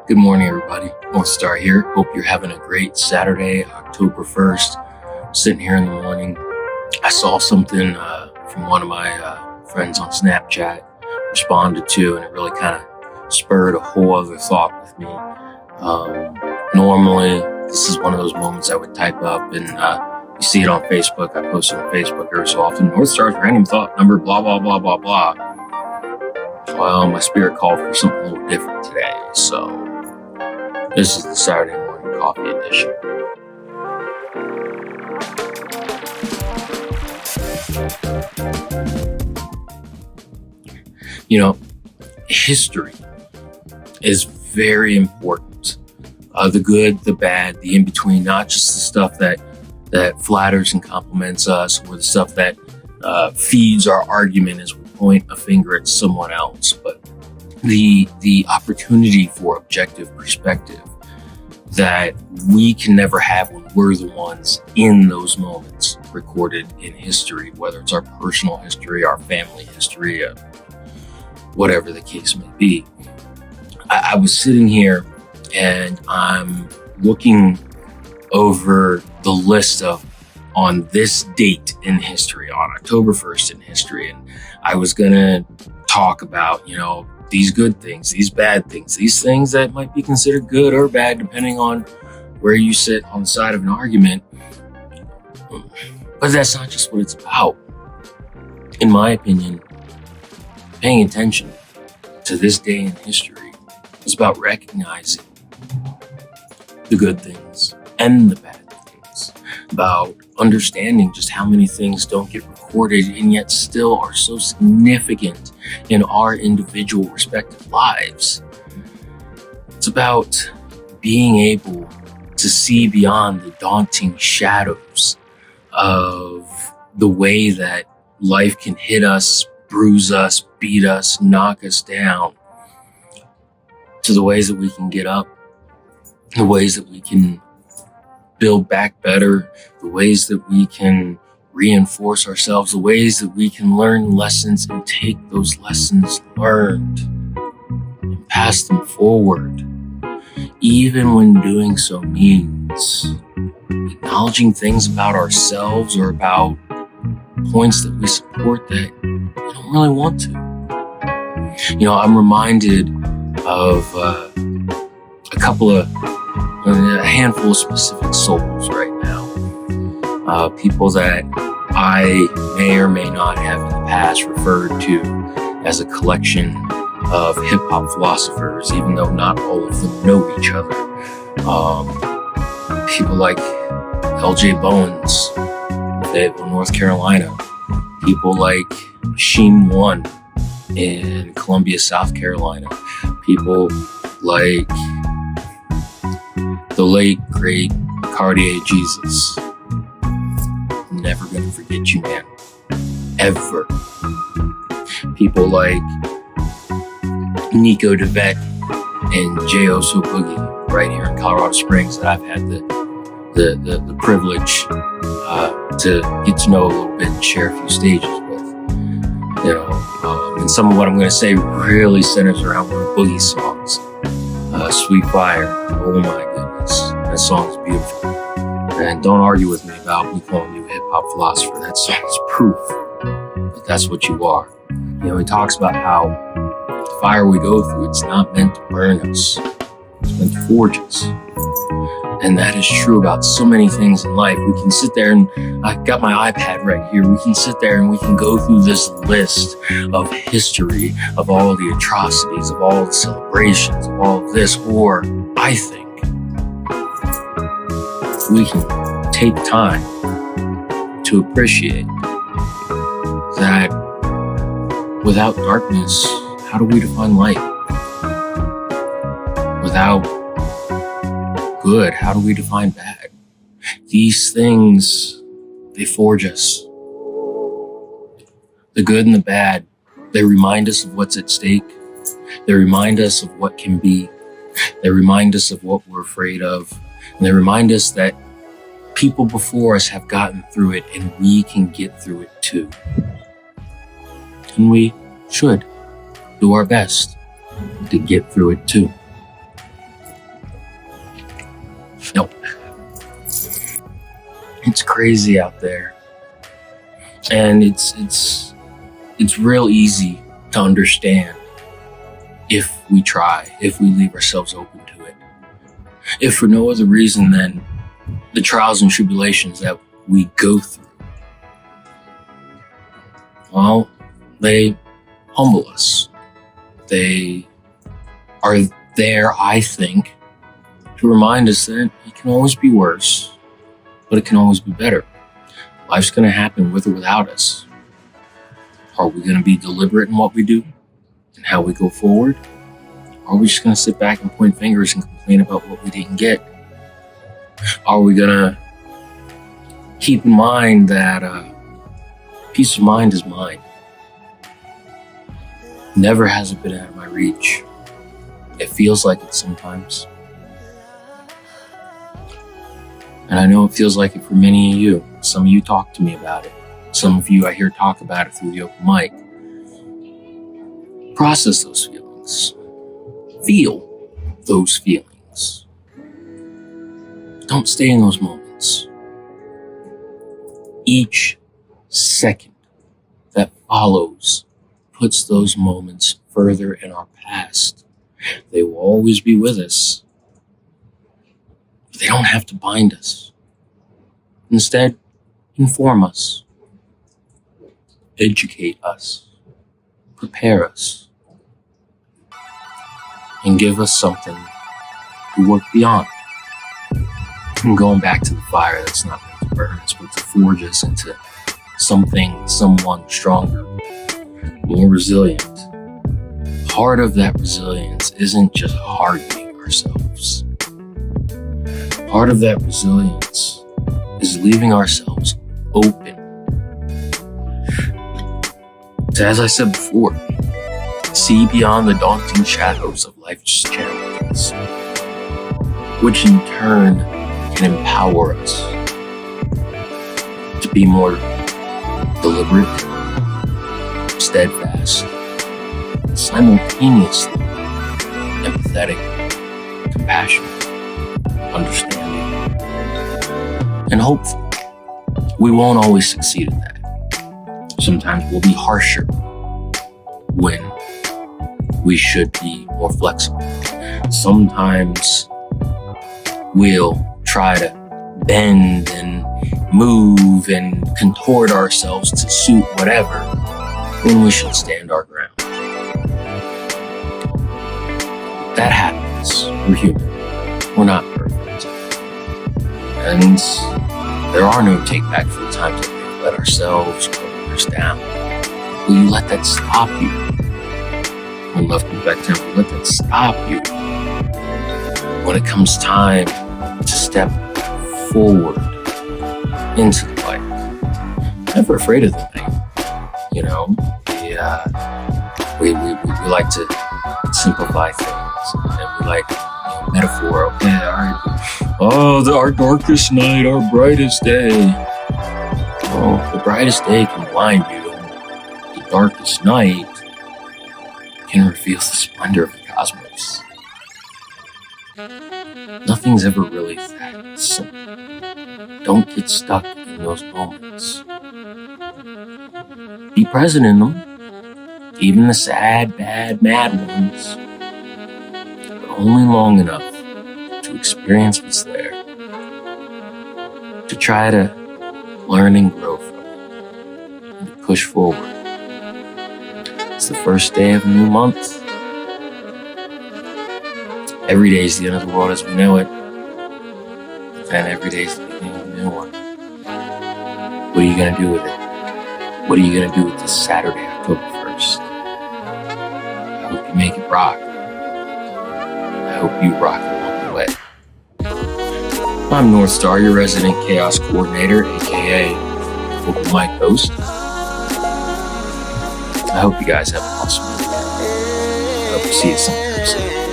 Good morning, everybody. Northstar here. Hope you're having a great Saturday, October 1st. Sitting here in the morning. I saw something from one of my friends on Snapchat, responded to, and it really kind of spurred a whole other thought with me. Normally, this is one of those moments I would type up, and you see it on Facebook. I post it on Facebook every so often. Northstar's random thought number, blah, blah, blah, blah, blah. Well, my spirit called for something a little different today, so this is the Saturday morning coffee edition. You know, history is very important. The good, the bad, the in-between, not just the stuff that flatters and compliments us, or the stuff that feeds our argument as we point a finger at someone else, but the opportunity for objective perspective that we can never have when we're the ones in those moments recorded in history, whether it's our personal history, our family history, whatever the case may be. I was sitting here and I'm looking over the list of on this date in history, on October 1st in history, and I was gonna talk about, these good things, these bad things, these things that might be considered good or bad depending on where you sit on the side of an argument. But that's not just what it's about. In my opinion, paying attention to this day in history is about recognizing the good things and the bad things, about understanding just how many things don't get recorded and yet still are so significant in our individual respective lives. It's about being able to see beyond the daunting shadows of the way that life can hit us, bruise us, beat us, knock us down, to the ways that we can get up, the ways that we can build back better, the ways that we can reinforce ourselves, the ways that we can learn lessons and take those lessons learned and pass them forward, even when doing so means acknowledging things about ourselves or about points that we support that we don't really want to. I'm reminded of a handful of specific souls right now. People that I may or may not have in the past referred to as a collection of hip-hop philosophers, even though not all of them know each other. People like L.J. Bowens, Fayetteville, North Carolina. People like Sheem One in Columbia, South Carolina. People like the late, great Cartier Jesus. Never gonna forget you, man. Ever. People like Nico DeVette and J.O. So Boogie right here in Colorado Springs that I've had the privilege to get to know a little bit and share a few stages with. And some of what I'm going to say really centers around one of Boogie's songs, Sweet Fire. Oh my goodness, that song is beautiful. And don't argue with me about me calling you a hip-hop philosopher. That song is proof that that's what you are. He talks about how the fire we go through, it's not meant to burn us. It's meant to forge us. And that is true about so many things in life. We can sit there, and I got my iPad right here. We can sit there and we can go through this list of history, of all the atrocities, of all the celebrations, of all of this. Or I think we can take time to appreciate that without darkness, how do we define light? Without good, how do we define bad? These things, they forge us. The good and the bad, they remind us of what's at stake. They remind us of what can be. They remind us of what we're afraid of. And they remind us that people before us have gotten through it and we can get through it too. And we should do our best to get through it too. It's crazy out there. And it's real easy to understand if we try, if we leave ourselves open to it. If for no other reason than the trials and tribulations that we go through, well, they humble us. They are there, I think, to remind us that it can always be worse, but it can always be better. Life's going to happen with or without us. Are we going to be deliberate in what we do and how we go forward? Or are we just going to sit back and point fingers and complain about what we didn't get? Are we going to keep in mind that peace of mind is mine? Never has it been out of my reach. It feels like it sometimes. And I know it feels like it for many of you. Some of you talk to me about it. Some of you I hear talk about it through the open mic. Process those feelings. Feel those feelings. Don't stay in those moments. Each second that follows puts those moments further in our past. They will always be with us. But they don't have to bind us. Instead, inform us, educate us, prepare us, and give us something to work beyond. And going back to the fire that's not meant to burn us, but to forge us into someone stronger, more resilient. Part of that resilience isn't just hardening ourselves. Part of that resilience is leaving ourselves open to, as I said before, see beyond the daunting shadows of life's challenges, which in turn can empower us to be more deliberate, steadfast, simultaneously empathetic, compassionate, understanding, and hopeful. We won't always succeed at that. Sometimes we'll be harsher when we should be more flexible. Sometimes we'll try to bend and move and contort ourselves to suit whatever when we should stand our ground. That happens. We're human. We're not perfect. And there are no take-back for the times that we've let ourselves put others down. Will you let that stop you? When love comes back down, will you let that stop you? When it comes time to step forward into the light. Never afraid of the night. You know, we like to simplify things, and we like metaphor. Okay, all right. Oh, our darkest night, our brightest day. Oh, the brightest day can blind you. The darkest night can reveal the splendor of the cosmos. Nothing's ever really that simple. Don't get stuck in those moments. Be present in them, even the sad, bad, mad ones, but only long enough to experience what's there, to try to learn and grow from it, and to push forward. It's the first day of a new month. Every day is the end of the world as we know it, and every day is the beginning of a new one. What are you going to do with it? What are you going to do with this Saturday, October 1st? I hope you make it rock. I hope you rock along the way. I'm Northstar, your resident chaos coordinator, aka open mic host. I hope you guys have an awesome weekend. I hope to see you sometime soon.